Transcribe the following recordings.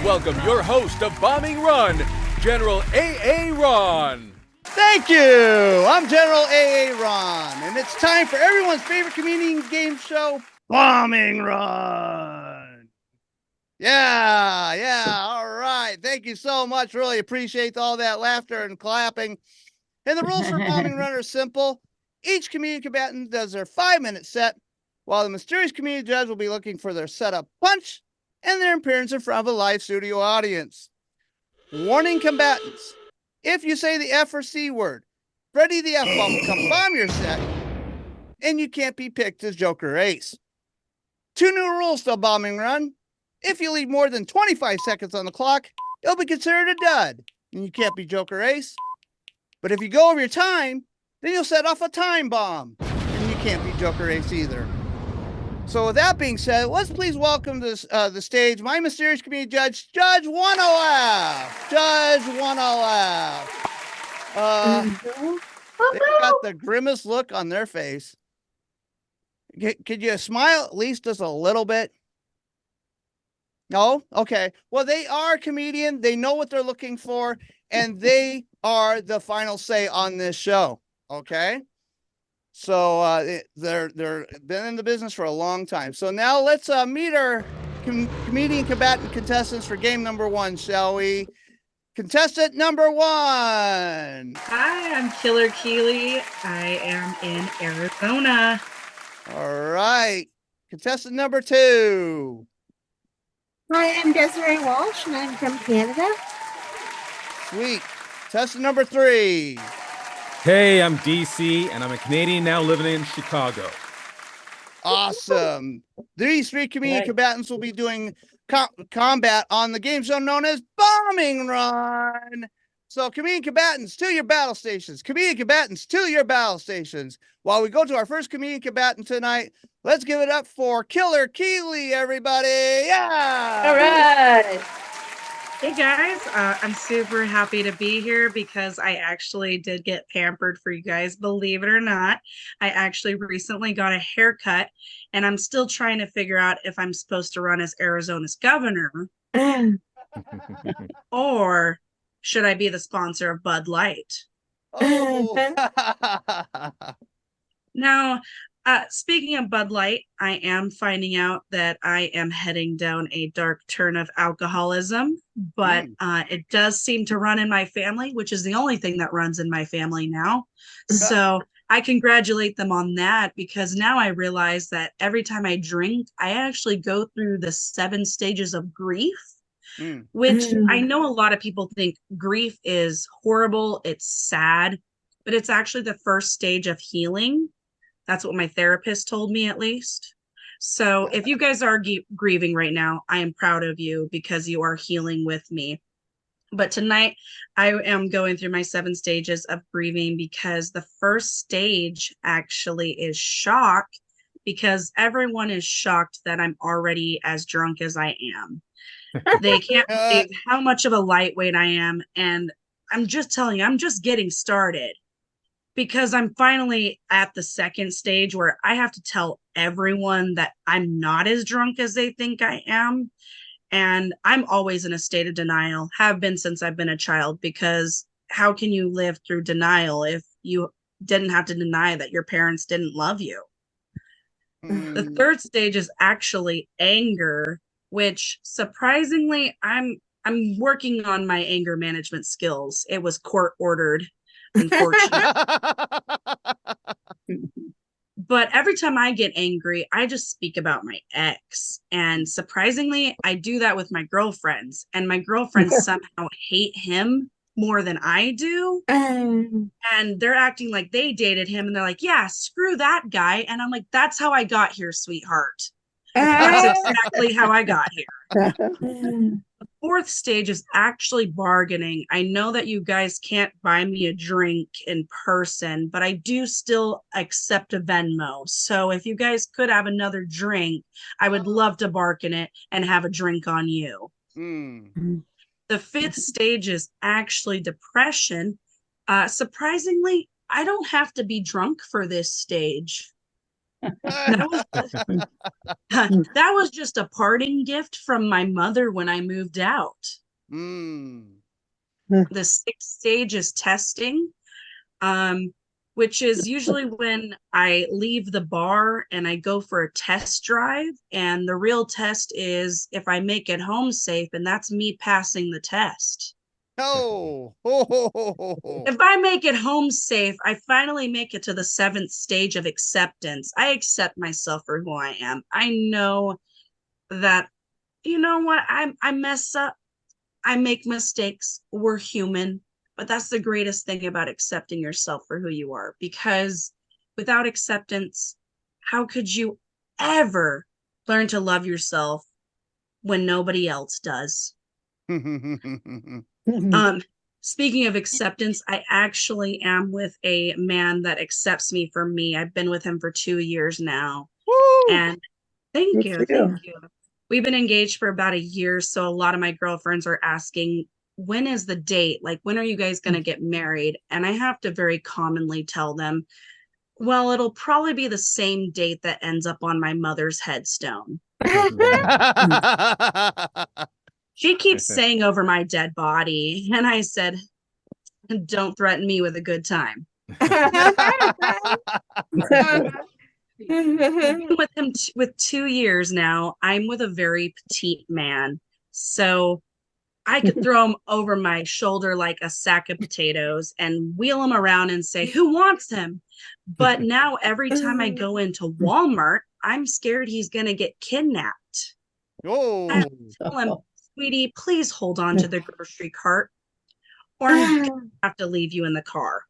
welcome your host of Bombing Run, General A.A. Ron. Thank you. I'm General A.A. Ron, and it's time for everyone's favorite comedian game show, Bombing Run. Yeah, all right. Thank you so much. Really appreciate all that laughter and clapping. And the rules for Bombing Run are simple. Each comedian combatant does their 5-minute set, while the mysterious comedian judge will be looking for their setup punch and their appearance in front of a live studio audience. Warning combatants. If you say the F or C word, Freddy the F-bomb will come bomb your set, and you can't be picked as Joker or Ace. 2 new rules to Bombing Run. If you leave more than 25 seconds on the clock, you'll be considered a dud, and you can't be Joker or Ace. But if you go over your time, then you'll set off a time bomb, and you can't be Joker or Ace either. So with that being said, let's please welcome to the stage my mysterious comedian judge, Judge Wanna Laugh. Judge Wanna Laugh. They've got the grimmest look on their face. Could you smile at least just a little bit? No? Okay. Well, they are a comedian. They know what they're looking for, and they are the final say on this show. Okay? So they're been in the business for a long time. So now let's meet our comedian combatant contestants for game number 1, shall we? Contestant number 1. Hi, I'm Killer Keeley. I am in Arizona. All right. Contestant number 2. Hi, I'm Desiree Walsh, and I'm from Canada. Sweet. Contestant number 3. Hey, I'm DC, and I'm a Canadian now living in Chicago. Awesome. These 3 comedian combatants will be doing combat on the game show known as Bombing Run. So, comedian combatants, to your battle stations. Comedian combatants, to your battle stations. While we go to our first comedian combatant tonight, let's give it up for Killer Keeley, everybody. Yeah. All right. Hey guys, I'm super happy to be here because I actually did get pampered for you guys, believe it or not. I actually recently got a haircut, and I'm still trying to figure out if I'm supposed to run as Arizona's governor or should I be the sponsor of Bud Light? Oh. Now, speaking of Bud Light, I am finding out that I am heading down a dark turn of alcoholism, but it does seem to run in my family, which is the only thing that runs in my family now. So I congratulate them on that, because now I realize that every time I drink, I actually go through the 7 stages of grief, which I know a lot of people think grief is horrible, it's sad, but it's actually the first stage of healing. That's what my therapist told me, at least. So if you guys are grieving right now, I am proud of you because you are healing with me. But tonight, I am going through my 7 stages of grieving, because the first stage actually is shock, because everyone is shocked that I'm already as drunk as I am. They can't believe how much of a lightweight I am. And I'm just telling you, I'm just getting started, because I'm finally at the second stage where I have to tell everyone that I'm not as drunk as they think I am. And I'm always in a state of denial, have been since I've been a child, because how can you live through denial if you didn't have to deny that your parents didn't love you? The third stage is actually anger, which surprisingly, I'm working on my anger management skills. It was court ordered, unfortunately. But every time I get angry, I just speak about my ex. And surprisingly, I do that with my girlfriends. And my girlfriends somehow hate him more than I do. And they're acting like they dated him. And they're like, yeah, screw that guy. And I'm like, that's how I got here, sweetheart. That's exactly how I got here. The fourth stage is actually bargaining. I know that you guys can't buy me a drink in person, but I do still accept a Venmo. So if you guys could have another drink, I would love to bargain it and have a drink on you. The fifth stage is actually depression. Surprisingly, I don't have to be drunk for this stage. That was just a parting gift from my mother when I moved out. Mm. The sixth stage is testing, which is usually when I leave the bar and I go for a test drive. And the real test is if I make it home safe, and that's me passing the test. Oh. If I make it home safe, I finally make it to the seventh stage of acceptance. I accept myself for who I am. I know that, you know what, I mess up. I make mistakes. We're human. But that's the greatest thing about accepting yourself for who you are. Because without acceptance, how could you ever learn to love yourself when nobody else does? Speaking of acceptance, I actually am with a man that accepts me for me. I've been with him for 2 years now. Woo! And thank Good you. for you. Thank you. We've been engaged for about a year. So a lot of my girlfriends are asking, when is the date? Like, when are you guys going to get married? And I have to very commonly tell them, well, it'll probably be the same date that ends up on my mother's headstone. She keeps saying over my dead body. And I said, don't threaten me with a good time. I've been with him with 2 years now. I'm with a very petite man. So I could throw him over my shoulder like a sack of potatoes and wheel him around and say, who wants him? But now every time I go into Walmart, I'm scared he's going to get kidnapped. Oh. I tell him, sweetie, please hold on to the grocery cart or I'm going to have to leave you in the car.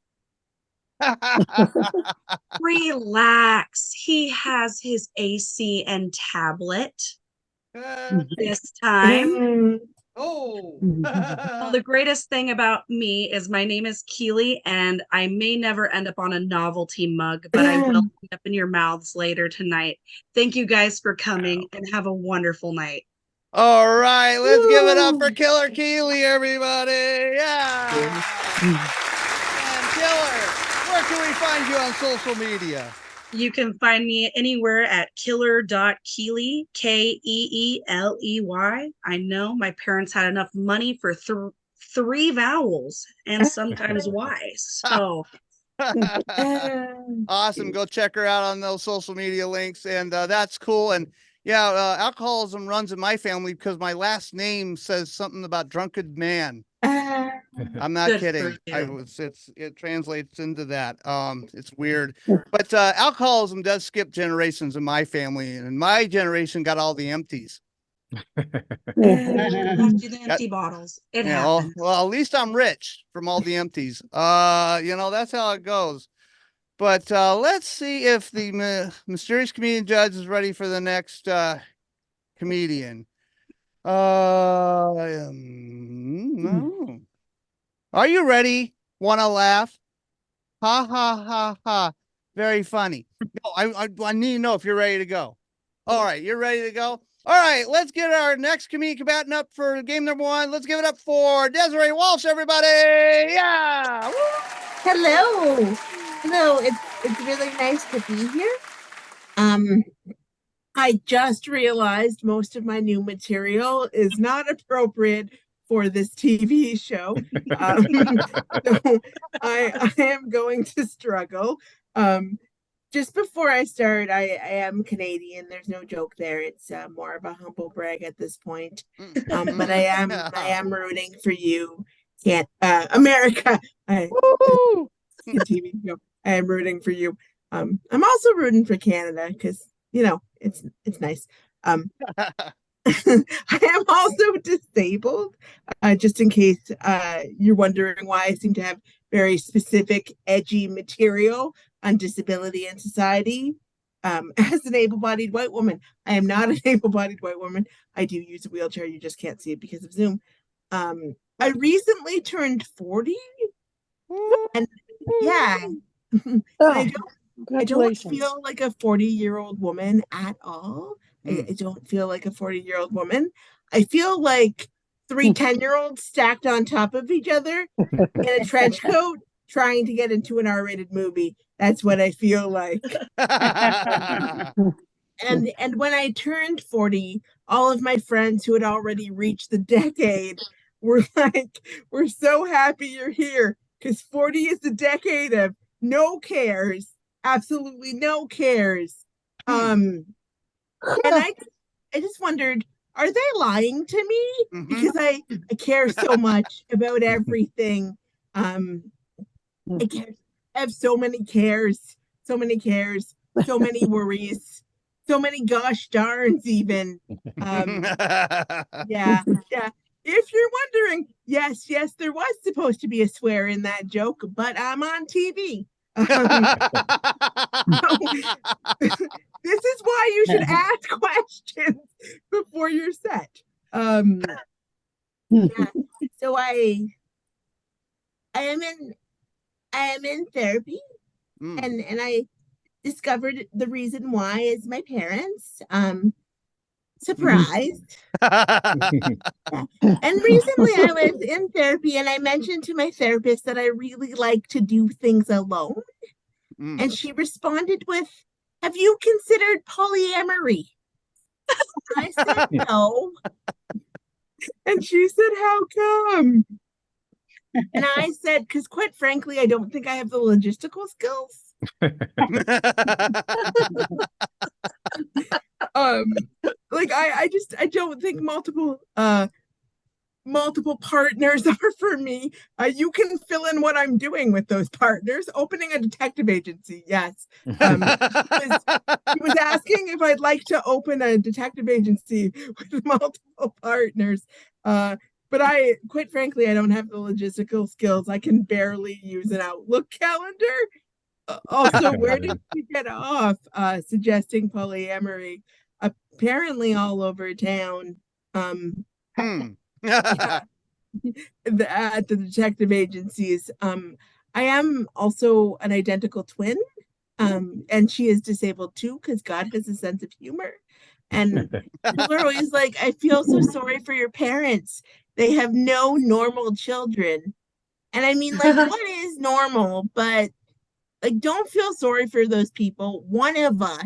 Relax. He has his AC and tablet this time. Oh. Well, the greatest thing about me is my name is Keely, and I may never end up on a novelty mug, but I will end up in your mouths later tonight. Thank you guys for coming and have a wonderful night. All right, let's give it up for Killer Keely, everybody. Yeah. And Killer, where can we find you on social media? You can find me anywhere at killer.keeley, Keeley. I know my parents had enough money for three vowels and sometimes Y's. So Awesome. Go check her out on those social media links. And that's cool. And yeah, alcoholism runs in my family because my last name says something about drunken man. I'm not Good kidding. for you. It translates into that. It's weird, but alcoholism does skip generations in my family, and my generation got all the empties. Left you the empty bottles. It happens. Well, at least I'm rich from all the empties. That's how it goes. But let's see if the mysterious comedian judge is ready for the next comedian. No. Are you ready? Want to laugh? Ha ha ha ha! Very funny. No, I need to know if you're ready to go. All right, you're ready to go. All right, let's get our next comedian combatant up for game number 1. Let's give it up for Desiree Walsh, everybody! Yeah! Woo! Hello. It's really nice to be here. I just realized most of my new material is not appropriate for this TV show. So I am going to struggle. Just before I start, I am Canadian. There's no joke there. It's more of a humble brag at this point. But I am rooting for you, America. TV show. I am rooting for you. I'm also rooting for Canada because it's nice. I am also disabled, just in case you're wondering why I seem to have very specific, edgy material on disability and society. As an able-bodied white woman, I am not an able-bodied white woman. I do use a wheelchair. You just can't see it because of Zoom. I recently turned 40, and yeah, I don't feel like a 40-year-old woman at all. I don't feel like a 40-year-old woman. I feel like 3 10-year-olds stacked on top of each other in a trench coat trying to get into an R-rated movie. That's what I feel like. And when I turned 40, all of my friends who had already reached the decade were like, "We're so happy you're here because 40 is the decade of no cares, absolutely no cares." And I just wondered, are they lying to me? Because I care so much about everything. I have so many cares, so many worries, so many gosh darns even. Yeah. If you're wondering, yes, there was supposed to be a swear in that joke, but I'm on TV. This is why you should ask questions before you're set. Yeah. So I am in therapy, and I discovered the reason why is my parents. Surprised. And recently I was in therapy and I mentioned to my therapist that I really like to do things alone. And she responded with, "Have you considered polyamory?" I said no. And she said, "How come?" And I said, "Because quite frankly, I don't think I have the logistical skills." Like I don't think multiple partners are for me. You can fill in what I'm doing with those partners. Opening a detective agency, yes. He was asking if I'd like to open a detective agency with multiple partners. But quite frankly, I don't have the logistical skills. I can barely use an Outlook calendar. Also, where did you get off suggesting polyamory? Apparently all over town. Yeah, at the detective agencies. I am also an identical twin, and she is disabled too because God has a sense of humor. And people are always like, "I feel so sorry for your parents. They have no normal children." And I mean, like, what is normal? But like, don't feel sorry for those people. One of us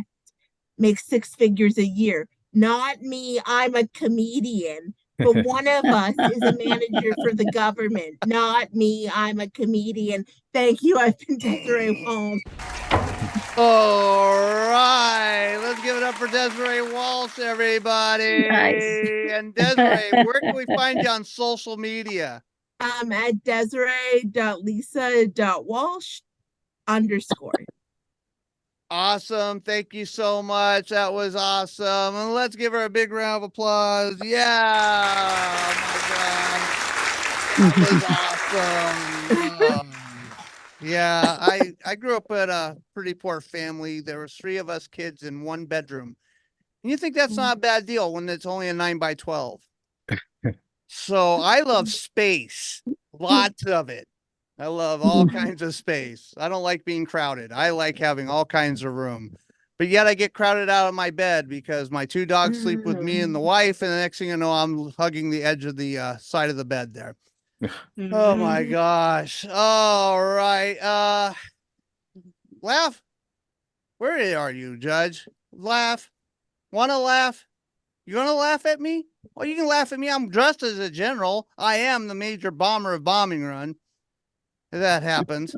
makes 6 figures a year. Not me. I'm a comedian. But one of us is a manager for the government. Not me. I'm a comedian. Thank you. I've been Desiree Walsh. All right. Let's give it up for Desiree Walsh, everybody. Nice. And Desiree, where can we find you on social media? At Desiree.lisa.walsh_. Awesome. Thank you so much. That was awesome. And let's give her a big round of applause. Yeah. Oh my God. That was awesome. Yeah, I grew up in a pretty poor family. There was 3 of us kids in 1 bedroom. And you think that's not a bad deal when it's only a 9x12. So I love space. Lots of it. I love all kinds of space. I don't like being crowded. I like having all kinds of room. But yet I get crowded out of my bed because my 2 dogs sleep with me and the wife. And the next thing you know, I'm hugging the edge of the side of the bed there. Oh my gosh. All right. Laugh. Where are you, Judge? Laugh. Want to laugh? You gonna laugh at me? Well, you can laugh at me. I'm dressed as a general. I am the major bomber of Bombing Run. That happens.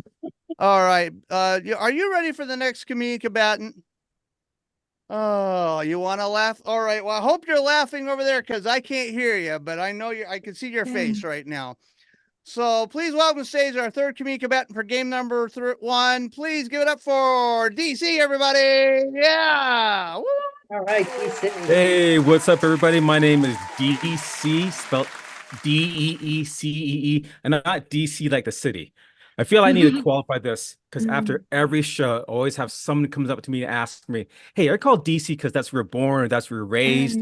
All right. Are you ready for the next comedian combatant? Oh, you want to laugh? All right. Well, I hope you're laughing over there because I can't hear you, but I know I can see your face right now. So please welcome to stage our 3rd comedian combatant for game number 1. Please give it up for DC, everybody. Yeah. Woo! All right, DC. Hey, what's up, everybody? My name is DC, spelled Deecee, and not DC like the city. I feel I need to qualify this because after every show, I always have someone comes up to me and asks me, "Hey, are you called DC because that's where you're born or that's where you're raised?"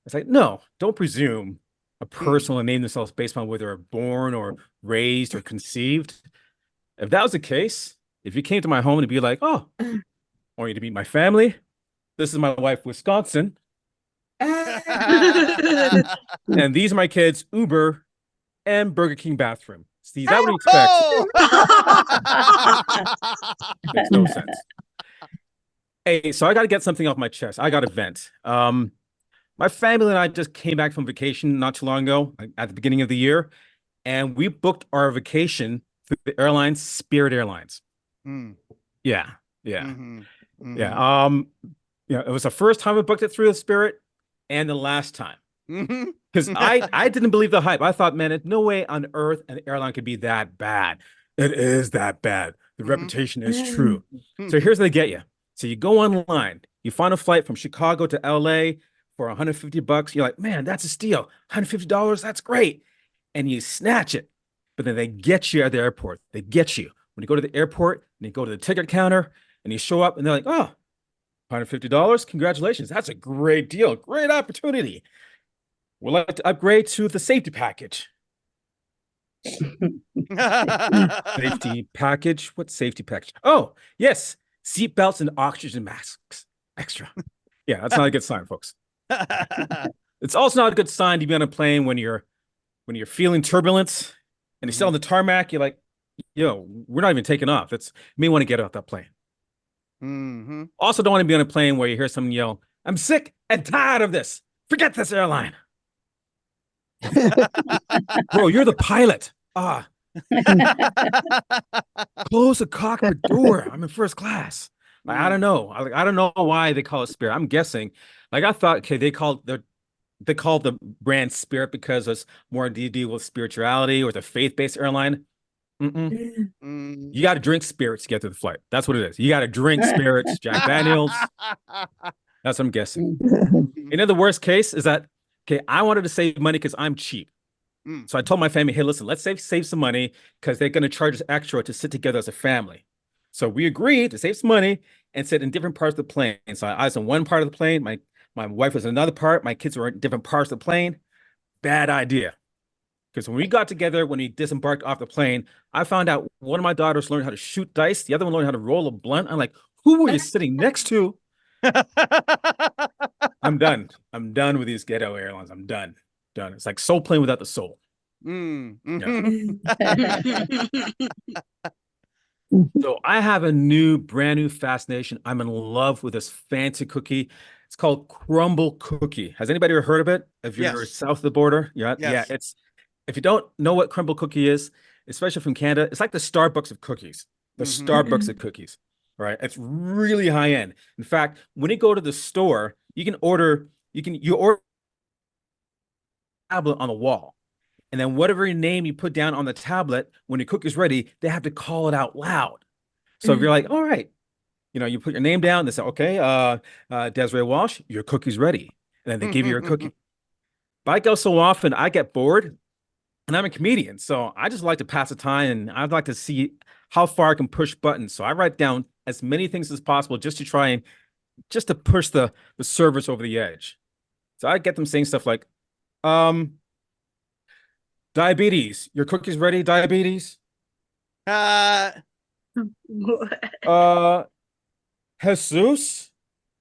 It's like, no, don't presume a person will name themselves based on whether they're born or raised or conceived. If that was the case, if you came to my home and be like, "Oh, I want you to meet my family. This is my wife, Wisconsin. And these are my kids, Uber and Burger King bathroom." See, that would expect. Oh! Makes no sense. Hey, so I got to get something off my chest. I got to vent. My family and I just came back from vacation not too long ago, like, at the beginning of the year, and we booked our vacation through the airline Spirit Airlines. Mm. Yeah, yeah, Mhm. yeah. Yeah, it was the first time we booked it through the Spirit, and the last time. Mhm. Because I didn't believe the hype. I thought, man, there's no way on earth an airline could be that bad. It is that bad. The reputation is true. So here's what they get you. So you go online, you find a flight from Chicago to LA for $150. You're like, man, that's a steal. $150, that's great. And you snatch it. But then they get you at the airport. They get you. When you go to the airport and you go to the ticket counter and you show up and they're like, oh, $150. Congratulations. That's a great deal. Great opportunity. We'd like to upgrade to the safety package. Safety package? What safety package? Oh, yes. Seat belts and oxygen masks. Extra. Yeah, that's not a good sign, folks. It's also not a good sign to be on a plane when you're feeling turbulence and you're still on the tarmac. You're like, yo, we're not even taking off. You may want to get off that plane. Mhm. Also, don't want to be on a plane where you hear someone yell, I'm sick and tired of this. Forget this airline. Bro, you're the pilot. Close the cockpit door. I'm in first class. Like, I don't know. I don't know why they call it Spirit. I'm guessing. Like, I thought, okay, they called the brand Spirit because it's more to deal with spirituality or it's a faith-based airline. Mm. You got to drink spirits to get to the flight. That's what it is. You got to drink spirits, Jack Daniels. That's what I'm guessing. You know, the worst case is that, okay, I wanted to save money because I'm cheap. So I told my family, hey, listen, let's save some money because they're going to charge us extra to sit together as a family. So we agreed to save some money and sit in different parts of the plane. So I was in one part of the plane. My wife was in another part. My kids were in different parts of the plane. Bad idea. Because when we got together, when we disembarked off the plane, I found out one of my daughters learned how to shoot dice. The other one learned how to roll a blunt. I'm like, who were you sitting next to? I'm done. I'm done with these ghetto airlines. I'm done. It's like soul plane without the soul. Mm. So I have a brand new fascination. I'm in love with this fancy cookie. It's called crumble cookie. Has anybody ever heard of it? If you're Yes. south of the border, yeah. Yes. If you don't know what crumble cookie is, especially from Canada, it's like the Starbucks of cookies. The Starbucks of cookies, right? It's really high end. In fact, when you go to the store, you order tablet on the wall. And then whatever name you put down on the tablet, when your cookie's ready, they have to call it out loud. So if you're like, all right, you put your name down, they say, okay, Desiree Walsh, your cookie's ready. And then they give you your cookie. But I go so often, I get bored, and I'm a comedian. So I just like to pass the time, and I'd like to see how far I can push buttons. So I write down as many things as possible just to push the servers over the edge. So I get them saying stuff like, diabetes, your cookie's ready, diabetes. Jesus,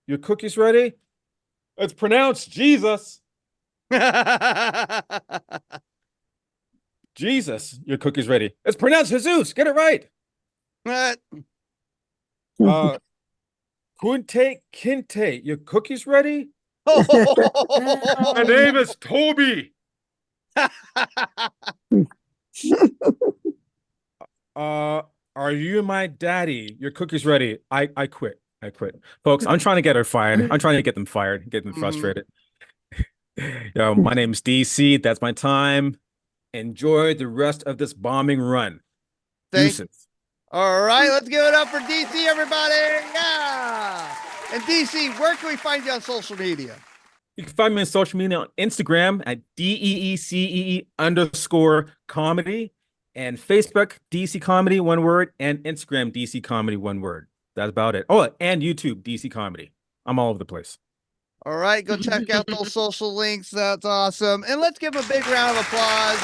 your cookie's ready. It's pronounced Jesus. Jesus, your cookie's ready. It's pronounced Jesus. Get it right. Kunte Kinte, your cookie's ready. My name is Toby. Are you my daddy? Your cookie's ready. I quit. Folks, I'm trying to get her fired. I'm trying to get them fired, get them frustrated. My name's DC. That's my time. Enjoy the rest of this bombing run. Deuces. All right, let's give it up for DC, everybody. Yeah. And DC, where can we find you on social media? You can find me on social media on Instagram at DEECEE_comedy and Facebook, DC Comedy, one word, and Instagram, DC Comedy, one word. That's about it. Oh, and YouTube, DC Comedy. I'm all over the place. All right, go check out those social links. That's awesome. And let's give him a big round of applause.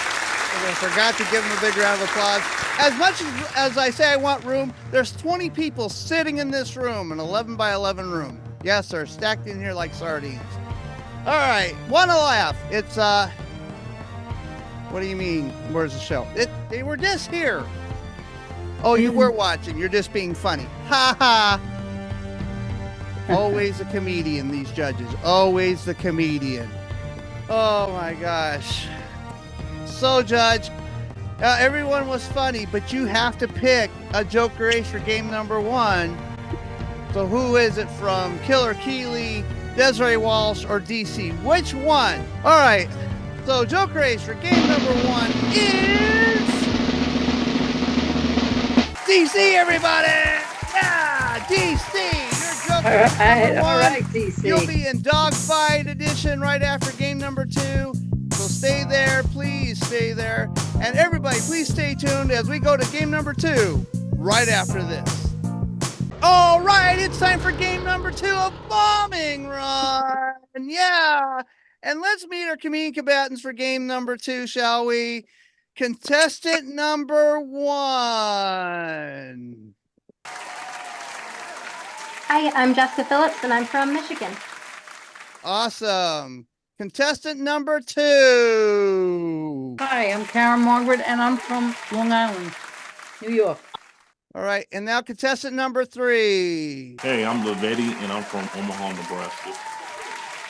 I forgot to give him a big round of applause. As much as I say I want room, there's 20 people sitting in this room, an 11 by 11 room. Yes, they're stacked in here like sardines. All right, want to laugh. It's What do you mean? Where's the show? They were just here. Oh, you were watching. You're just being funny. Ha ha. Always a comedian, these judges. Always the comedian. Oh my gosh. So, Judge, everyone was funny, but you have to pick a Joker Ace for game number 1. So who is it from Killer Keeley, Desiree Walsh, or DC? Which one? All right. So Joker Ace for game number 1 is DC, everybody! Yeah, DC! Your Joker Ace number 1. All right, DC. You'll be in Dogfight Edition right after game number 2. So stay there, please stay there. And everybody, please stay tuned as we go to game number 2 right after this. All right, it's time for game number 2 of Bombing Run. Yeah. And let's meet our comedian combatants for game number 2, shall we? Contestant number 1. Hi, I'm Jessica Phillips, and I'm from Michigan. Awesome. Contestant number 2. Hi, I'm Karen Margaret, and I'm from Long Island, New York. All right, and now contestant number 3. Hey, I'm Lavetti, and I'm from Omaha, Nebraska.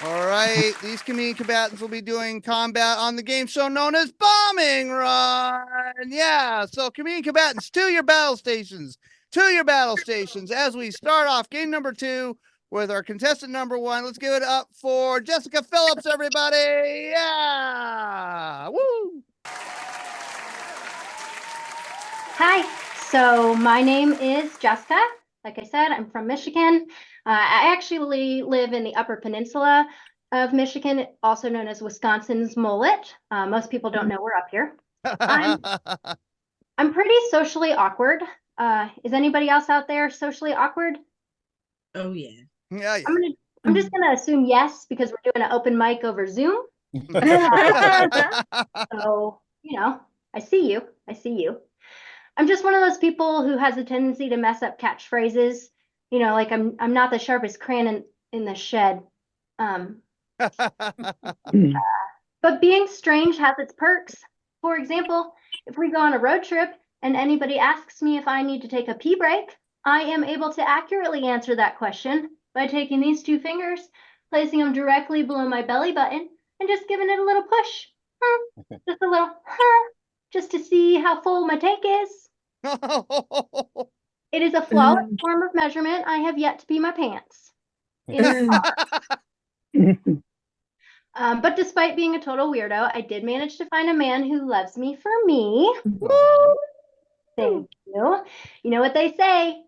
All right, these comedian combatants will be doing combat on the game show known as Bombing Run. Yeah, so comedian combatants, to your battle stations. To your battle stations as we start off game number 2 with our contestant number 1. Let's give it up for Jessica Phillips, everybody. Yeah, woo. Hi, so my name is Jessica. Like I said, I'm from Michigan. I actually live in the Upper Peninsula of Michigan, also known as Wisconsin's Mullet. Most people don't know we're up here. I'm pretty socially awkward. Is anybody else out there socially awkward? Oh yeah. Yeah, I'm just gonna assume yes, because we're doing an open mic over Zoom. So, I see you. I'm just one of those people who has a tendency to mess up catchphrases. Like I'm not the sharpest crayon in the shed. But being strange has its perks. For example, if we go on a road trip and anybody asks me if I need to take a pee break, I am able to accurately answer that question by taking these 2 fingers, placing them directly below my belly button, and just giving it a little push. Just a little, just to see how full my tank is. It is a flawless form of measurement. I have yet to pee my pants. But despite being a total weirdo, I did manage to find a man who loves me for me. Thank you. You know what they say?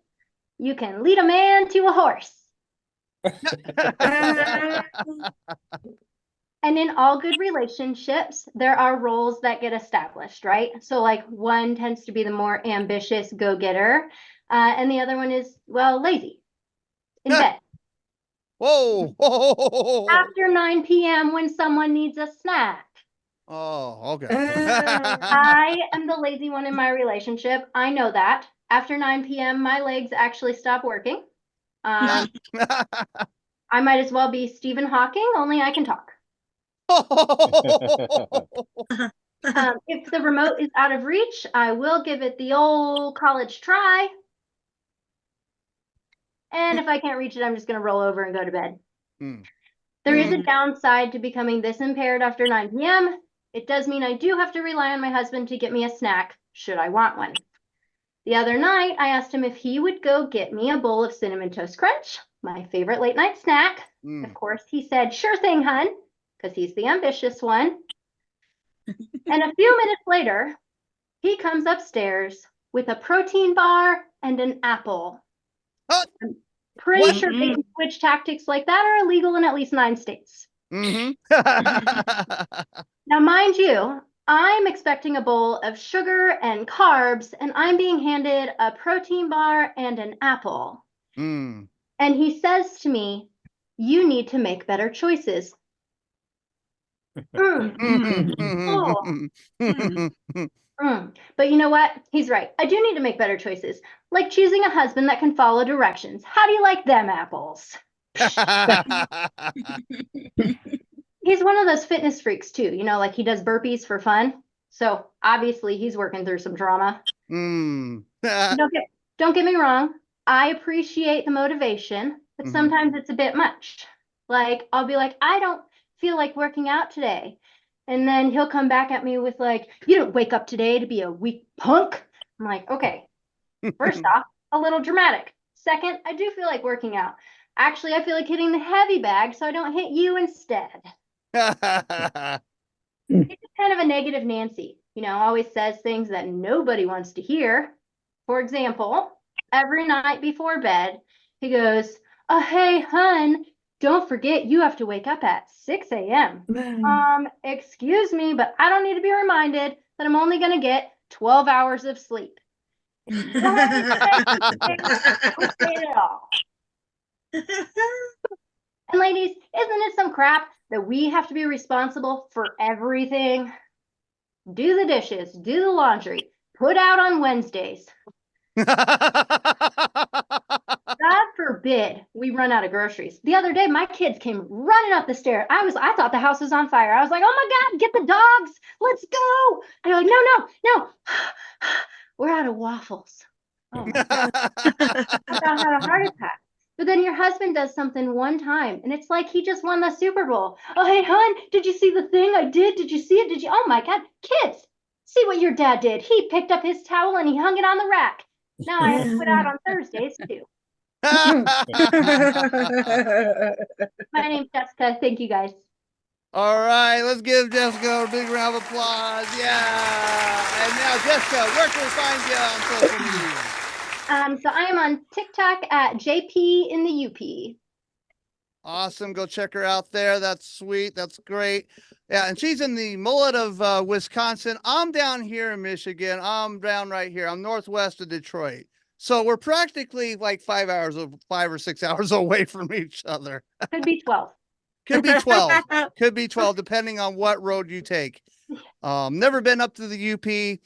You can lead a man to a horse. And in all good relationships, there are roles that get established, right? So like one tends to be the more ambitious go-getter, and the other one is, well, lazy in bed. Whoa. After 9 p.m. when someone needs a snack. Oh, okay. I am the lazy one in my relationship. I know that. After 9 p.m., my legs actually stop working. I might as well be Stephen Hawking, only I can talk. If the remote is out of reach, I will give it the old college try. And if I can't reach it, I'm just going to roll over and go to bed. There is a downside to becoming this impaired after 9 p.m. It does mean I do have to rely on my husband to get me a snack, should I want one. The other night, I asked him if he would go get me a bowl of Cinnamon Toast Crunch, my favorite late night snack. Of course, he said, sure thing, hun, because he's the ambitious one. And a few minutes later, he comes upstairs with a protein bar and an apple. I'm pretty sure bait and switch tactics like that are illegal in at least 9 states. Now, mind you, I'm expecting a bowl of sugar and carbs, and I'm being handed a protein bar and an apple. And he says to me, you need to make better choices. But you know what? He's right. I do need to make better choices, like choosing a husband that can follow directions. How do you like them apples? He's one of those fitness freaks too, like he does burpees for fun. So obviously he's working through some trauma. Mm. Don't get me wrong. I appreciate the motivation, but sometimes it's a bit much. Like, I'll be like, I don't feel like working out today. And then he'll come back at me with like, you don't wake up today to be a weak punk. I'm like, okay, first off, a little dramatic. Second, I do feel like working out. Actually, I feel like hitting the heavy bag so I don't hit you instead. It's kind of a negative Nancy, you know, always says things that nobody wants to hear. For example, every night before bed, he goes, oh, hey, hun, don't forget you have to wake up at 6 a.m. Excuse me, but I don't need to be reminded that I'm only going to get 12 hours of sleep. Don't say it at all. And ladies, isn't it some crap that we have to be responsible for everything? Do the dishes, do the laundry, put out on Wednesdays. God forbid we run out of groceries. The other day, my kids came running up the stairs. I thought the house was on fire. I was like, oh my God, get the dogs. Let's go. And they're like, no. We're out of waffles. Oh my God. I about had a heart attack. But then your husband does something one time, and it's like he just won the Super Bowl. Oh, hey, hon, did you see the thing I did? Did you see it? Did you? Oh my God, kids, see what your dad did. He picked up his towel and he hung it on the rack. Now I have to put out on Thursdays too. My name's Jessica. Thank you guys. All right, let's give Jessica a big round of applause. Yeah. And now, Jessica, where can we find you on social media? So I am on TikTok at JP in the UP. Awesome. Go check her out there. That's sweet. That's great. Yeah, and she's in the mullet of Wisconsin. I'm down here in Michigan. I'm down right here. I'm northwest of Detroit. So we're practically like 5 or 6 hours away from each other. Could be 12. Could be 12. Could be 12, depending on what road you take. Never been up to the UP,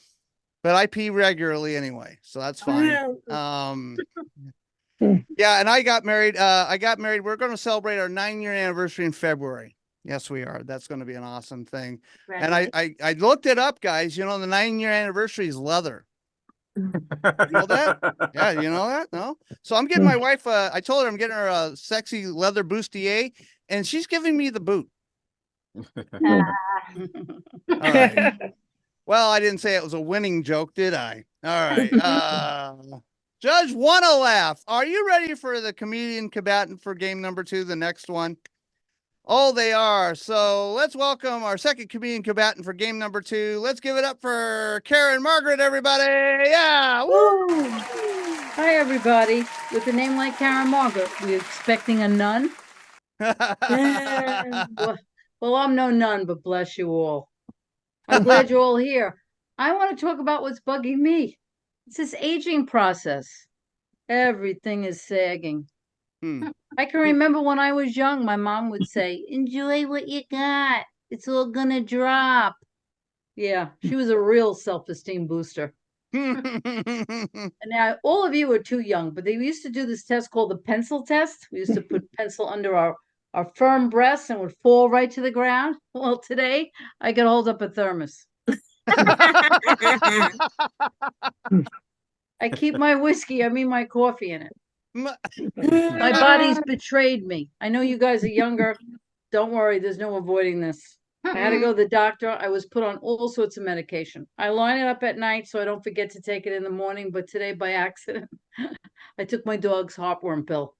but I pee regularly anyway, so that's fine. Yeah, and I got married. We're going to celebrate our 9-year anniversary in February. Yes, we are. That's going to be an awesome thing. And I looked it up, guys. You know, the 9-year anniversary is leather. You know that? Yeah, you know that? No? So I'm getting my wife, I told her I'm getting her a sexy leather bustier, and she's giving me the boot. All right. Well, I didn't say it was a winning joke, did I? All right. Judge Wanna Laugh. Are you ready for the comedian combatant for game number 2, the next one? Oh, they are. So let's welcome our second comedian combatant for game number 2. Let's give it up for Karen Margaret, everybody. Yeah. Woo! Hi, everybody. With a name like Karen Margaret, we expecting a nun? Well, I'm no nun, but bless you all. I'm glad you're all here. I want to talk about what's bugging me. It's this aging process. Everything is sagging. I can remember when I was young, my mom would say, enjoy what you got. It's all gonna drop. Yeah, she was a real self-esteem booster. And now all of you are too young, but they used to do this test called the pencil test. We used to put pencil under our firm breasts and would fall right to the ground. Well, today I can hold up a thermos. I keep my my coffee in it. My body's betrayed me. I know you guys are younger. Don't worry, there's no avoiding this. I had to go to the doctor. I was put on all sorts of medication. I line it up at night so I don't forget to take it in the morning, but today by accident, I took my dog's heartworm pill.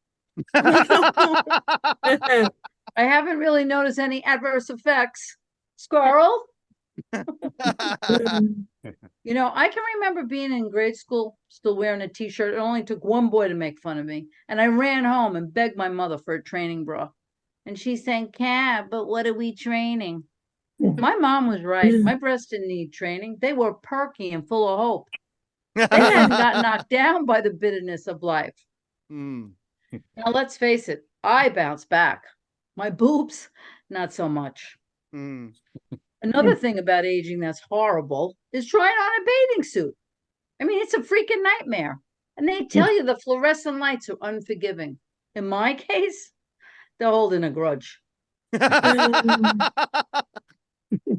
I haven't really noticed any adverse effects. Squirrel? You know, I can remember being in grade school, still wearing a t-shirt. It only took one boy to make fun of me. And I ran home and begged my mother for a training bra. And she's saying, Cat, but what are we training? My mom was right. My breasts didn't need training. They were perky and full of hope. They hadn't got knocked down by the bitterness of life. Now, let's face it. I bounced back. My boobs, not so much. Another thing about aging that's horrible is trying on a bathing suit. I mean, it's a freaking nightmare. And they tell you the fluorescent lights are unforgiving. In my case, they're holding a grudge.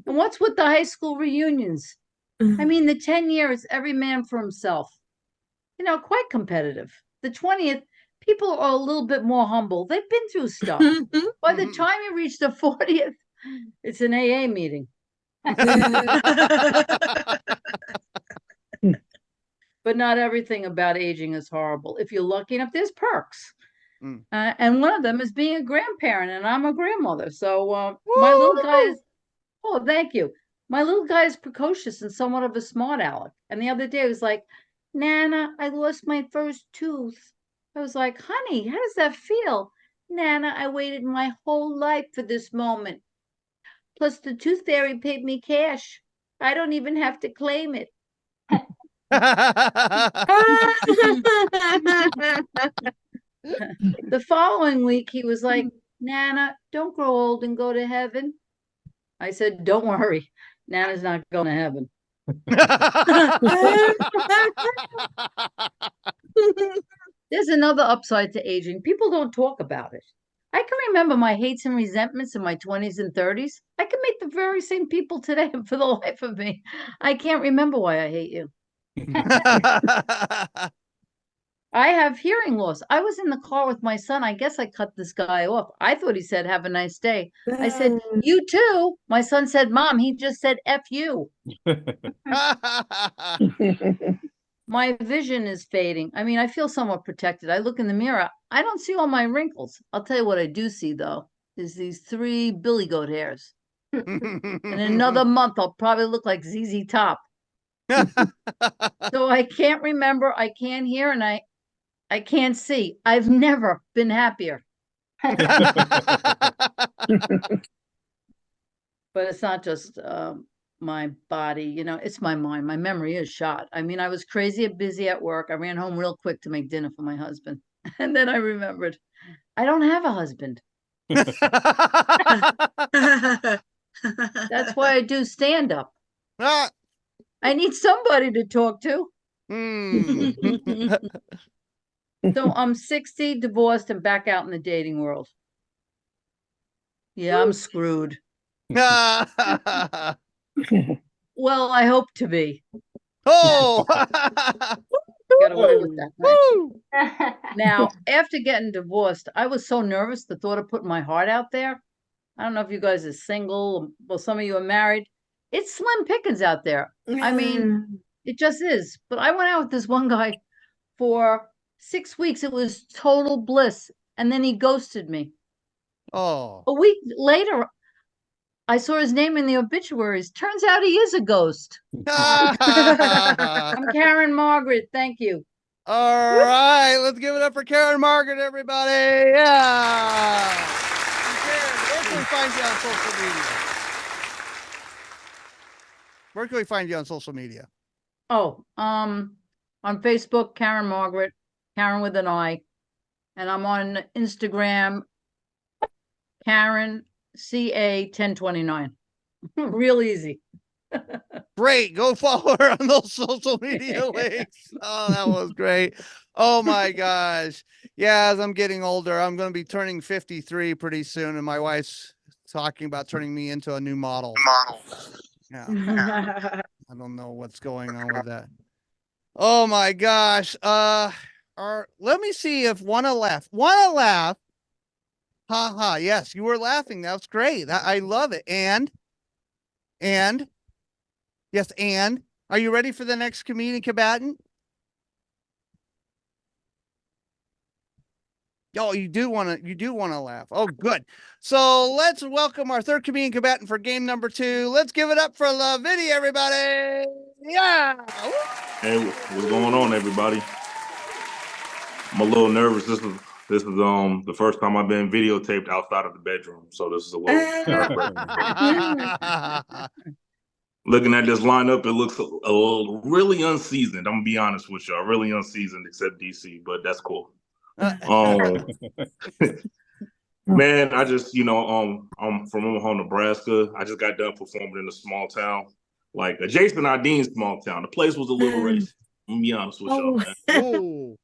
And And what's with the high school reunions? I mean, the 10-year is every man for himself. You know, quite competitive. The 20th, people are a little bit more humble. They've been through stuff. By the time you reach the 40th, it's an AA meeting. But not everything about aging is horrible. If you're lucky enough, there's perks. And one of them is being a grandparent, and I'm a grandmother. So my little guy is, oh, thank you. My little guy is precocious and somewhat of a smart aleck. And the other day I was like, Nana, I lost my first tooth. I was like, honey, how does that feel? Nana, I waited my whole life for this moment. Plus the tooth fairy paid me cash. I don't even have to claim it. The following week, he was like, Nana, don't grow old and go to heaven. I said, don't worry. Nana's not going to heaven. There's another upside to aging. People don't talk about it. I can remember my hates and resentments in my 20s and 30s. I can meet the very same people today, and for the life of me, I can't remember why I hate you. I have hearing loss. I was in the car with my son. I guess I cut this guy off. I thought he said, have a nice day. I said, you too. My son said, Mom, he just said, F you. My vision is fading. I mean, I feel somewhat protected. I look in the mirror. I don't see all my wrinkles. I'll tell you what I do see, though, is these 3 billy goat hairs. In another month, I'll probably look like ZZ Top. So I can't remember, I can't hear, and I can't see. I've never been happier. But it's not just my body, you know, it's my mind. My memory is shot. I mean, I was crazy and busy at work. I ran home real quick to make dinner for my husband. And then I remembered, I don't have a husband. That's why I do stand up. I need somebody to talk to. So I'm 60, divorced, and back out in the dating world. Yeah, I'm screwed. Well, I hope to be. Oh, Got away with that. Right? Now, after getting divorced, I was so nervous, the thought of putting my heart out there. I don't know if you guys are single, well, some of you are married. It's slim pickings out there. I mean, it just is. But I went out with this one guy for 6 weeks. It was total bliss. And then he ghosted me. Oh. A week later, I saw his name in the obituaries. Turns out he is a ghost. I'm Karen Margaret. Thank you. All right. Let's give it up for Karen Margaret, everybody. Yeah. Karen, where can we find you on social media? Where can we find you on social media? Oh, on Facebook, Karen Margaret, Karen with an I. And I'm on Instagram, Karen CA 1029. Real easy. Great. Go follow her on those social media links. Oh, that was great. Oh my gosh. Yeah, as I'm getting older, I'm going to be turning 53 pretty soon, and my wife's talking about turning me into a new model. Yeah. I don't know what's going on with that. Oh my gosh. Let me see if wanna laugh. Wanna laugh. Ha ha. Yes, you were laughing. That's great. I love it. And yes, and are you ready for the next comedian combatant? Oh, you do want to laugh. Oh, good. So let's welcome our third comedian combatant for game number 2. Let's give it up for LaVitty, everybody. Yeah. Hey, what's going on, everybody? I'm a little nervous. This is the first time I've been videotaped outside of the bedroom, so this is a little looking at this lineup. It looks a little really unseasoned. I'm gonna be honest with y'all, really unseasoned, except DC, but that's cool. Man, I just I'm from Omaha, Nebraska. I just got done performing in a small town, like adjacent Idine's small town. The place was a little racist. I'm gonna be honest with y'all, man.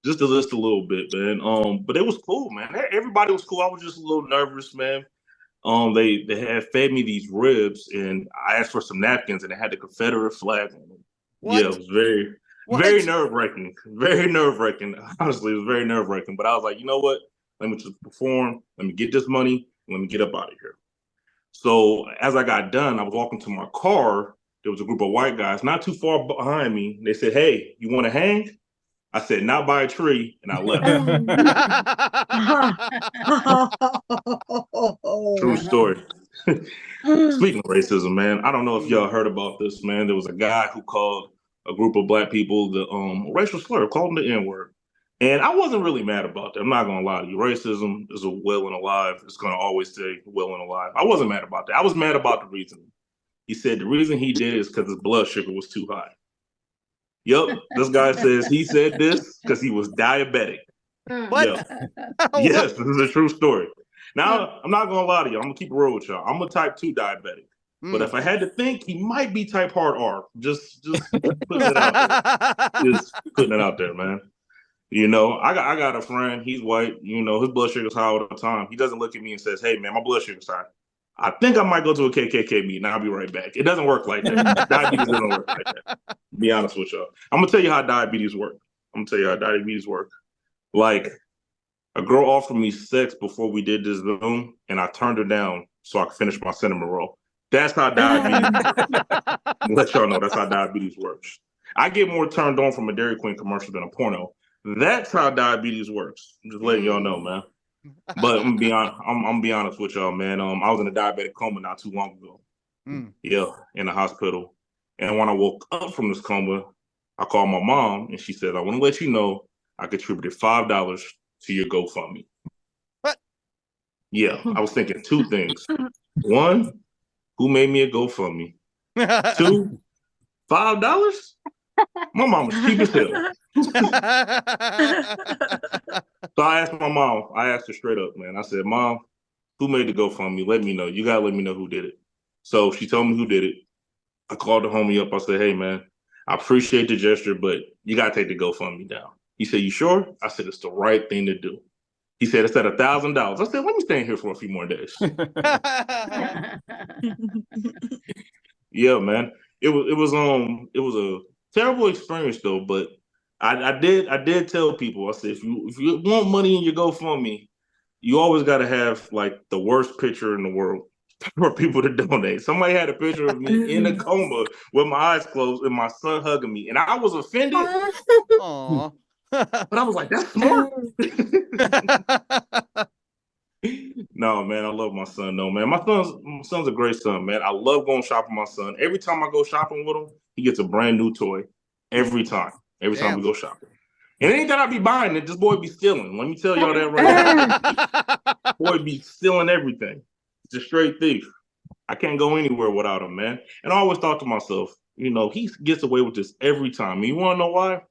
Just a little bit, man. But it was cool, man. Everybody was cool. I was just a little nervous, man. they had fed me these ribs, and I asked for some napkins, and it had the Confederate flag on them. What? Yeah, it was very nerve-wracking. Very nerve-wracking. Honestly, it was very nerve-wracking. But I was like, you know what? Let me just perform. Let me get this money. Let me get up out of here. So as I got done, I was walking to my car. There was a group of white guys not too far behind me. They said, "Hey, you want to hang?" I said, "Not by a tree," and I left. True story. Speaking of racism, man, I don't know if y'all heard about this, man. There was a guy who called a group of black people the racial slur, called them the N-word. And I wasn't really mad about that. I'm not gonna lie to you. Racism is a well and alive. It's gonna always stay well and alive. I wasn't mad about that. I was mad about the reason. He said the reason he did it is because his blood sugar was too high. Yep, this guy says he said this because he was diabetic. What? Yep. Yes, this is a true story. Now, I'm not gonna lie to you. I'm gonna keep it real with y'all. I'm a type 2 diabetic. But if I had to think, he might be type hard R. Just putting it out there. Just putting it out there, man. You know, I got a friend, he's white, you know, his blood sugar's high all the time. He doesn't look at me and says, "Hey man, my blood sugar's high." I think I might go to a KKK meeting. I'll be right back. It doesn't work like that. Diabetes doesn't work like that. Be honest with y'all. I'm gonna tell you how diabetes work. Like, a girl offered me sex before we did this Zoom, and I turned her down so I could finish my cinnamon roll. That's how diabetes works. Let y'all know that's how diabetes works. I get more turned on from a Dairy Queen commercial than a porno. That's how diabetes works. I'm just letting y'all know, man. But I'm gonna be honest with y'all, man. I was in a diabetic coma not too long ago. Yeah, in the hospital. And when I woke up from this coma, I called my mom and she said, "I want to let you know I contributed $5 to your GoFundMe." What? Yeah, I was thinking two things. One, who made me a GoFundMe? Two, $5? My mom was cheap as hell. So I asked my mom, I asked her straight up, man. I said, "Mom, who made the GoFundMe? Let me know. You gotta let me know who did it." So she told me who did it. I called the homie up. I said, "Hey man, I appreciate the gesture, but you gotta take the GoFundMe down." He said, "You sure?" I said, "It's the right thing to do." He said, "It's at $1,000." I said, "Let me stay in here for a few more days." Yeah, man. It was a terrible experience though, but I did tell people, I said, if you want money in your GoFundMe, you always gotta have like the worst picture in the world for people to donate. Somebody had a picture of me in a coma with my eyes closed and my son hugging me, and I was offended. Aww. But I was like, "That's smart." No, man, I love my son though, man. My son's a great son, man. I love going shopping with my son. Every time I go shopping with him, he gets a brand new toy. Every time we go shopping. And it ain't that I be buying it, this boy be stealing. Let me tell y'all that right now. Boy be stealing everything. It's a straight thief. I can't go anywhere without him, man. And I always thought to myself, you know, he gets away with this every time. And you want to know why?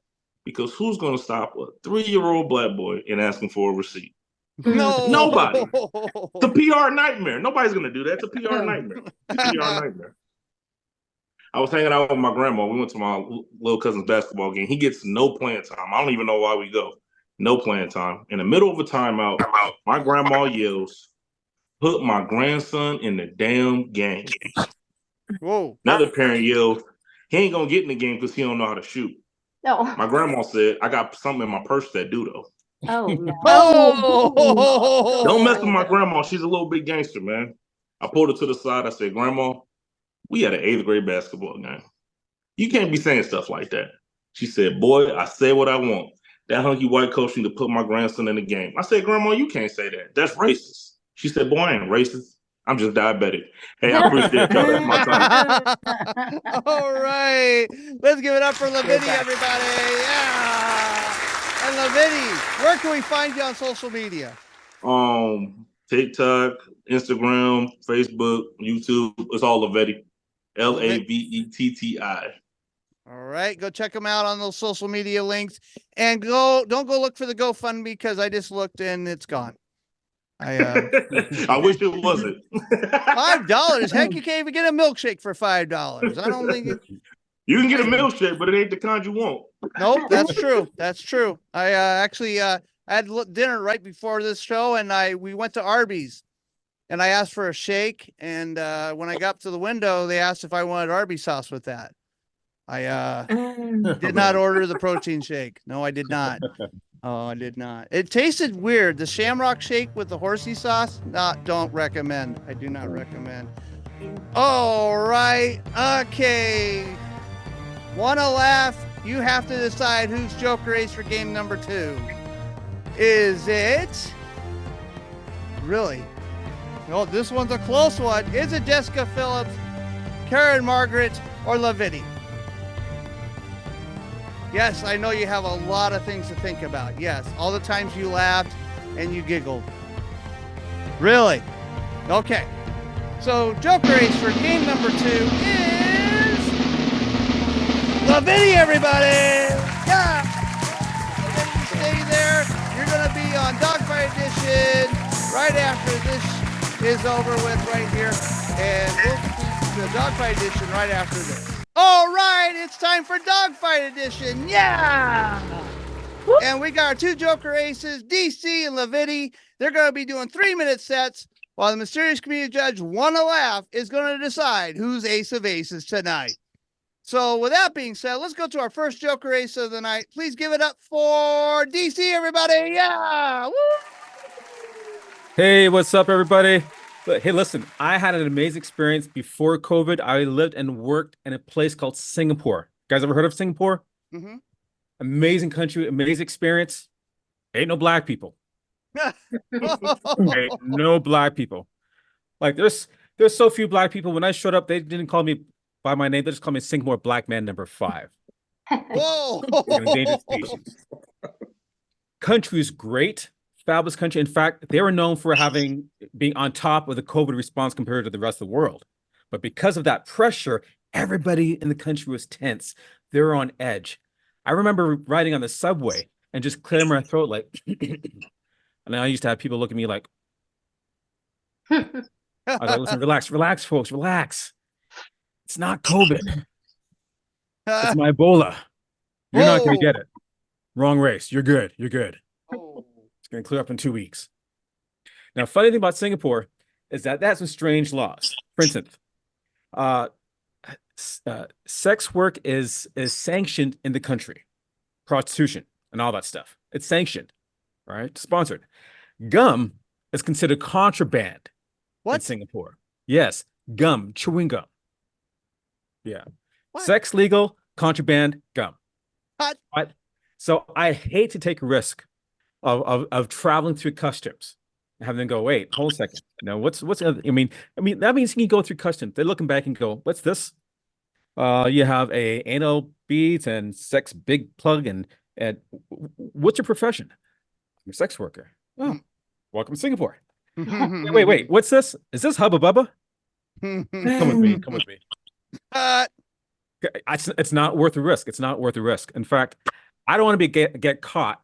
Because who's going to stop a 3-year-old black boy and ask him for a receipt? No. Nobody. It's a PR nightmare. Nobody's going to do that. It's a PR nightmare. It's a PR nightmare. I was hanging out with my grandma. We went to my little cousin's basketball game. He gets no playing time. I don't even know why we go. No playing time. In the middle of a timeout, my grandma yells, "Put my grandson in the damn game." Whoa. Another parent yelled, "He ain't going to get in the game because he don't know how to shoot." No. My grandma said, "I got something in my purse that do though." Oh no. Oh. Don't mess with my grandma. She's a little big gangster, man. I pulled her to the side. I said, "Grandma, we had an 8th grade basketball game. You can't be saying stuff like that." She said, "Boy, I say what I want. That hunky white coach need to put my grandson in the game." I said, "Grandma, you can't say that. That's racist." She said, "Boy, I ain't racist. I'm just diabetic." Hey, I appreciate y'all. That's my time. All right. Let's give it up for Lavini, everybody. Yeah. And Lavini, where can we find you on social media? TikTok, Instagram, Facebook, YouTube. It's all Lavetti. Lavetti. All right, go check them out on those social media links, and don't go look for the GoFundMe because I just looked and it's gone. I wish it wasn't. $5? Heck, you can't even get a milkshake for $5. I don't think you can get a milkshake, but it ain't the kind you want. Nope, that's true. That's true. I actually I had dinner right before this show, and we went to Arby's. and I asked for a shake. And when I got up to the window, they asked if I wanted Arby's sauce with that. I did not order the protein shake. No, I did not. Oh, I did not. It tasted weird. The Shamrock shake with the horsey sauce, don't recommend. I do not recommend. All right. Okay. Wanna laugh? You have to decide who's Joker Ace for game number 2. Is it really? Oh, this one's a close one. Is it Jessica Phillips, Karen Margaret, or Lavity? Yes, I know you have a lot of things to think about. Yes, all the times you laughed and you giggled. Really? Okay. So Joker Ace for game number 2 is Lavity, everybody! Yeah! Lavity, stay there. You're going to be on Dogfight Edition right after this is over with right here. And we'll be the Dogfight Edition right after this. All right, it's time for Dogfight Edition. Yeah! And we got our 2 Joker Aces, DC and Lavity. They're going to be doing 3-minute sets, while the mysterious community judge, Wanna Laugh, is going to decide who's Ace of Aces tonight. So with that being said, let's go to our first Joker Ace of the night. Please give it up for DC, everybody. Yeah! Woo! Hey, what's up, everybody? Hey, listen, I had an amazing experience before COVID. I lived and worked in a place called Singapore. You guys ever heard of Singapore? Mm-hmm. Amazing country, amazing experience. Ain't no black people. Ain't no black people. Like there's so few black people. When I showed up, they didn't call me by my name. They just called me Singapore Black Man number 5. Whoa! An endangered species. Country is great. Fabulous country. In fact, they were known for being on top of the COVID response compared to the rest of the world. But because of that pressure, everybody in the country was tense. They were on edge. I remember riding on the subway and just clearing my throat like, and I used to have people look at me like, I was like, listen, relax, folks, relax. It's not COVID. It's my Ebola. You're not going to get it. Wrong race. You're good. It's going to clear up in 2 weeks. Now, funny thing about Singapore is that that's some strange laws. For instance, sex work is sanctioned in the country. Prostitution and all that stuff. It's sanctioned, right? Sponsored. Gum is considered contraband in Singapore. Yes, gum, chewing gum. Yeah. What? Sex legal, contraband, gum. What? So I hate to take a risk of traveling through customs and having them go, wait, hold a second. What's I mean that means you can go through customs. They're looking back and go, what's this? You have a anal beads and sex big plug and what's your profession? I'm a sex worker. Oh, welcome to Singapore. wait, what's this? Is this Hubba Bubba? Come with me. It's not worth the risk. It's not worth the risk. In fact, I don't want to get caught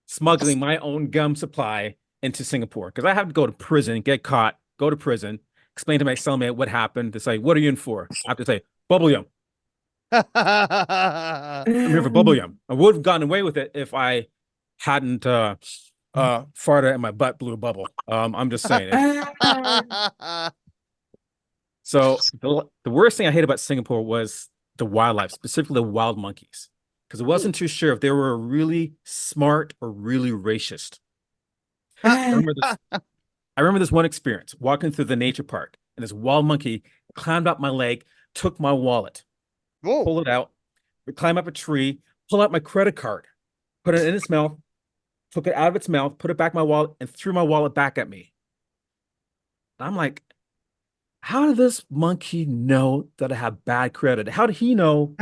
smuggling my own gum supply into Singapore because I have to go to prison, get caught, go to prison, explain to my cellmate what happened. To say, what are you in for? I have to say, bubble yum. I'm here for bubble yum. I would have gotten away with it if I hadn't farted and my butt blew a bubble. I'm just saying. So the worst thing I hate about Singapore was the wildlife, specifically the wild monkeys, because I wasn't too sure if they were really smart or really racist. I remember this one experience walking through the nature park, and this wild monkey climbed up my leg, took my wallet, pulled it out, climb up a tree, pull out my credit card, put it in its mouth, took it out of its mouth, put it back in my wallet, and threw my wallet back at me. And I'm like, how did this monkey know that I have bad credit? How did he know?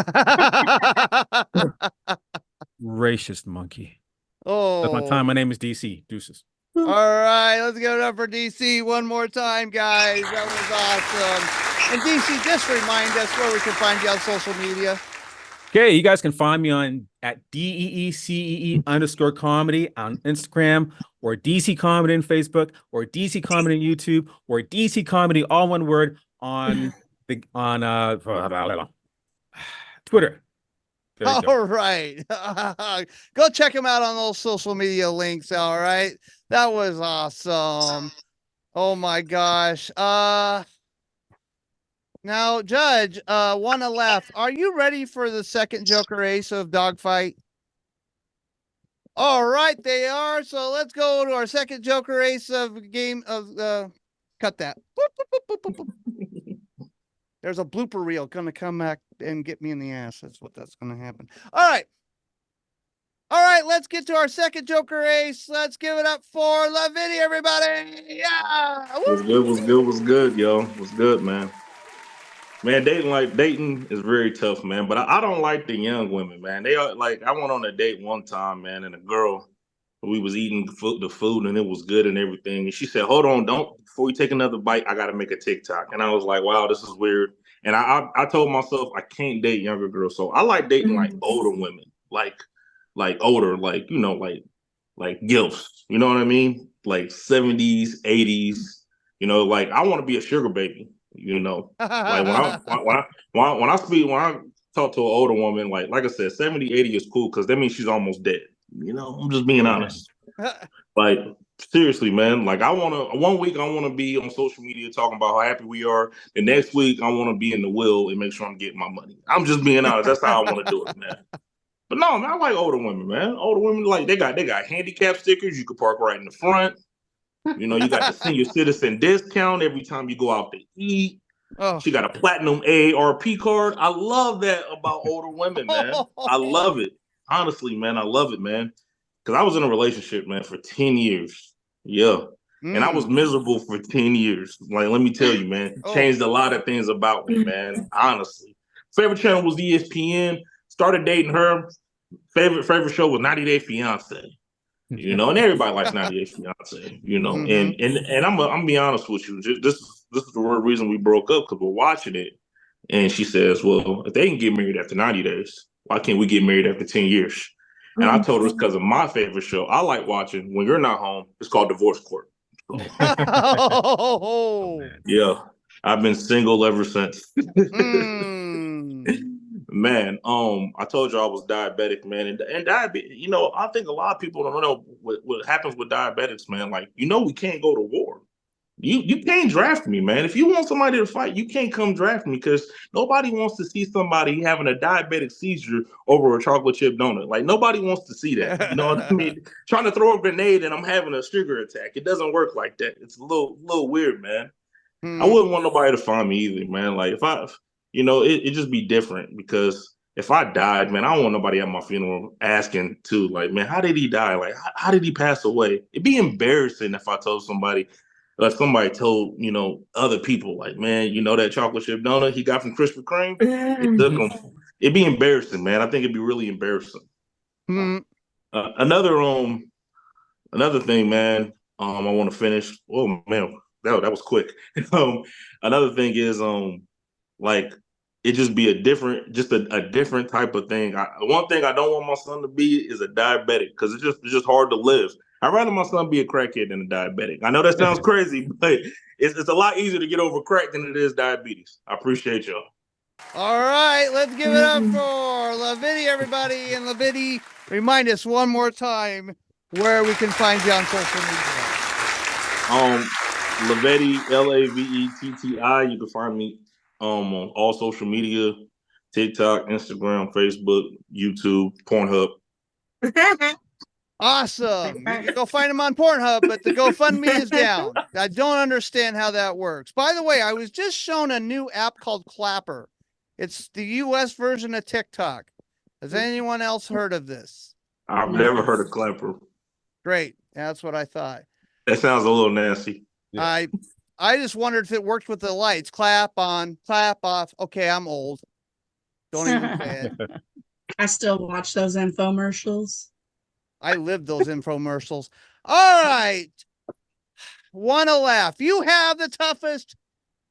Racist monkey. Oh, that's my time. My name is DC. Deuces. All right, let's give it up for DC one more time, guys. That was awesome. And DC, just remind us where we can find you on social media. Okay, you guys can find me at DEECEE_comedy on Instagram, or DC Comedy on Facebook, or DC Comedy on YouTube, or DC Comedy, all one word, on Twitter. All right. Go check them out on those social media links. All right. That was awesome. Oh my gosh. Now, Judge, one left. Are you ready for the second Joker Ace of Dogfight? All right, they are. So let's go to our second Joker Ace of game of cut that. Boop, boop, boop, boop, boop, boop. There's a blooper reel gonna come back and get me in the ass. That's gonna happen. All right. All right, let's get to our second Joker Ace. Let's give it up for LaVinny, everybody. Yeah. Was good, yo. Was good, man. Man, dating is very tough, man. But I don't like the young women, man. They are like, I went on a date one time, man, and a girl, we was eating the food and it was good and everything. And she said, "Hold on, don't before you take another bite, I gotta make a TikTok." And I was like, "Wow, this is weird." And I told myself I can't date younger girls, so I like dating like older women, like older, like like gilfs. You know what I mean? Like 70s, 80s. Like I want to be a sugar baby. Like when I talk to an older woman, like I said, 70, 80 is cool because that means she's almost dead. I'm just being honest. Like seriously, man. Like one week I want to be on social media talking about how happy we are. The next week I want to be in the will and make sure I'm getting my money. I'm just being honest. That's how I want to do it, man. But no, man, I like older women, man. Older women, like they got handicap stickers. You can park right in the front. You got the senior citizen discount every time you go out to eat. Oh. She got a platinum ARP card. I love that about older women, man. I love it. Honestly, man, I love it, man. Because I was in a relationship, man, for 10 years. Yeah. And I was miserable for 10 years. Like, let me tell you, man, changed a lot of things about me, man. Honestly. Favorite channel was ESPN. Started dating her. Favorite show was 90 Day Fiance. And everybody likes 90 Day Fiance, and I'm be honest with you. This is the real reason we broke up, because we're watching it. And she says, "Well, if they can get married after 90 days, why can't we get married after 10 years?" And I told her it's because of my favorite show I like watching when you're not home. It's called Divorce Court. So, yeah, I've been single ever since. Man, I told you I was diabetic, man, and diabetes. I think a lot of people don't know what happens with diabetics, man. Like, we can't go to war. You can't draft me, man. If you want somebody to fight, you can't come draft me, because nobody wants to see somebody having a diabetic seizure over a chocolate chip donut. Like, nobody wants to see that. You know what I mean? Trying to throw a grenade and I'm having a sugar attack. It doesn't work like that. It's a little weird, man. I wouldn't want nobody to find me either, man. Like it just be different, because if I died, man, I don't want nobody at my funeral asking too, like, man, how did he die? Like, how did he pass away? It'd be embarrassing if I told somebody, like somebody told, other people, like, man, that chocolate chip donut he got from Krispy Kreme? It took him. It'd be embarrassing, man. I think it'd be really embarrassing. Another thing, man, I want to finish. Oh, man, that was quick. Another thing is, like, it just be a different type of thing. One thing I don't want my son to be is a diabetic, because it's just hard to live. I'd rather my son be a crackhead than a diabetic. I know that sounds crazy, but it's a lot easier to get over crack than it is diabetes. I appreciate y'all. All right, let's give it up for LaVinny, everybody. And LaVinny, remind us one more time where we can find you on social media. LaVetti, LAVETTI. You can find me on all social media: TikTok, Instagram, Facebook, YouTube, Pornhub. Awesome. You can go find him on Pornhub, but the GoFundMe is down. I don't understand how that works. By the way, I was just shown a new app called Clapper. It's the US version of TikTok. Has anyone else heard of this? I've never heard of Clapper. Great. That's what I thought. That sounds a little nasty. Yeah. I just wondered if it worked with the lights. Clap on, clap off. Okay, I'm old. Don't even say it. I still watch those infomercials. I lived those infomercials. All right. Wanna laugh. You have the toughest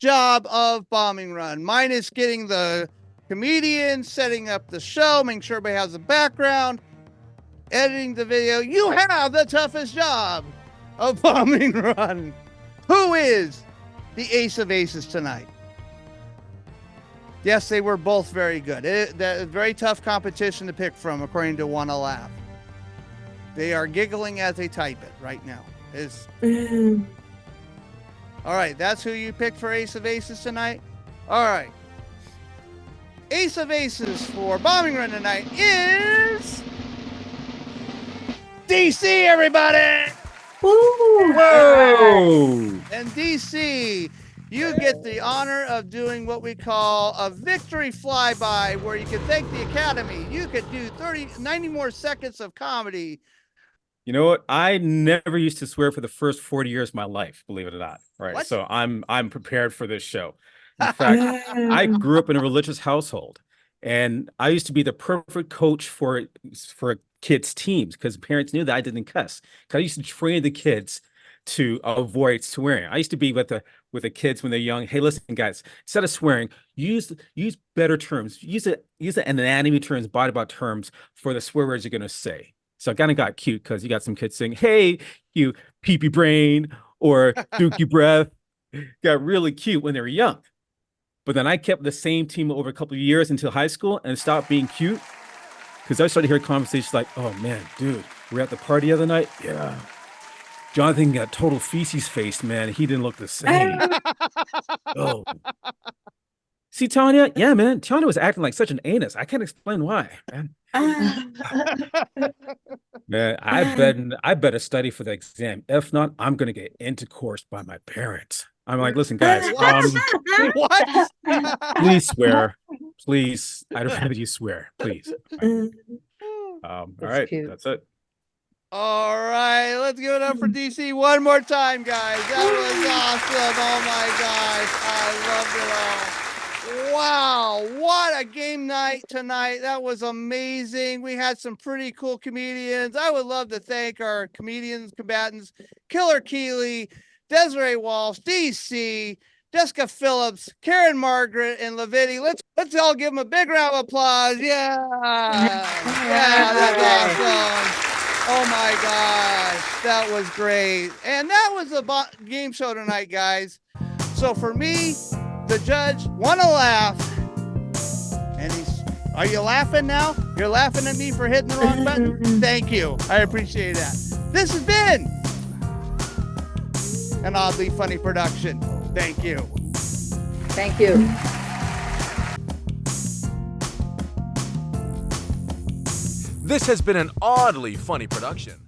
job of Bombing Run. Mine is getting the comedian, setting up the show, making sure everybody has the background, editing the video. You have the toughest job of Bombing Run. Who is the ace of aces tonight? Yes, they were both very good. That very tough competition to pick from, according to Wanna Laugh. They are giggling as they type it right now. All right, that's who you picked for Ace of Aces tonight? All right. Ace of Aces for Bombing Run tonight is DC, everybody! Woo! Whoa! And DC, you get the honor of doing what we call a victory flyby, where you can thank the Academy. You could do 90 more seconds of comedy. You know what? I never used to swear for the first 40 years of my life, believe it or not. Right. What? So I'm prepared for this show. In fact, I grew up in a religious household, and I used to be the perfect coach for kids' teams because parents knew that I didn't cuss. Because I used to train the kids to avoid swearing. I used to be with the kids when they're young. Hey, listen, guys, instead of swearing, use better terms. Use the anatomy terms, body part terms for the swear words you're gonna say. So I kind of got cute because you got some kids saying, "Hey, you pee-pee brain," or "dookie breath." Got really cute when they were young. But then I kept the same team over a couple of years until high school and stopped being cute because I started hearing conversations like, "Oh man, dude, we were at the party the other night. Yeah, Jonathan got total feces face, man. He didn't look the same." Oh, see, Tanya? Yeah, man. Tanya was acting like such an anus. I can't explain why, man. Man, I better study for the exam. If not, I'm gonna get intercoursed by my parents. I'm like, listen, guys, What? please swear. Please. I'd rather you swear, please. All right, cute. that's it. All right, let's give it up for DC one more time, guys. That was awesome. Oh my gosh, I loved it all. Wow, what a game night tonight. That was amazing. We had some pretty cool comedians. I would love to thank our combatants, Killer Keeley, Desiree Walsh, DC, Jessica Phillips, Karen Margaret, and Levitti. Let's all give them a big round of applause. Yeah, that's awesome. Oh my gosh, that was great. And that was the game show tonight, guys. So for me, the judge, want to laugh. And are you laughing now? You're laughing at me for hitting the wrong button? Thank you. I appreciate that. This has been an oddly funny production. Thank you. Thank you. This has been an oddly funny production.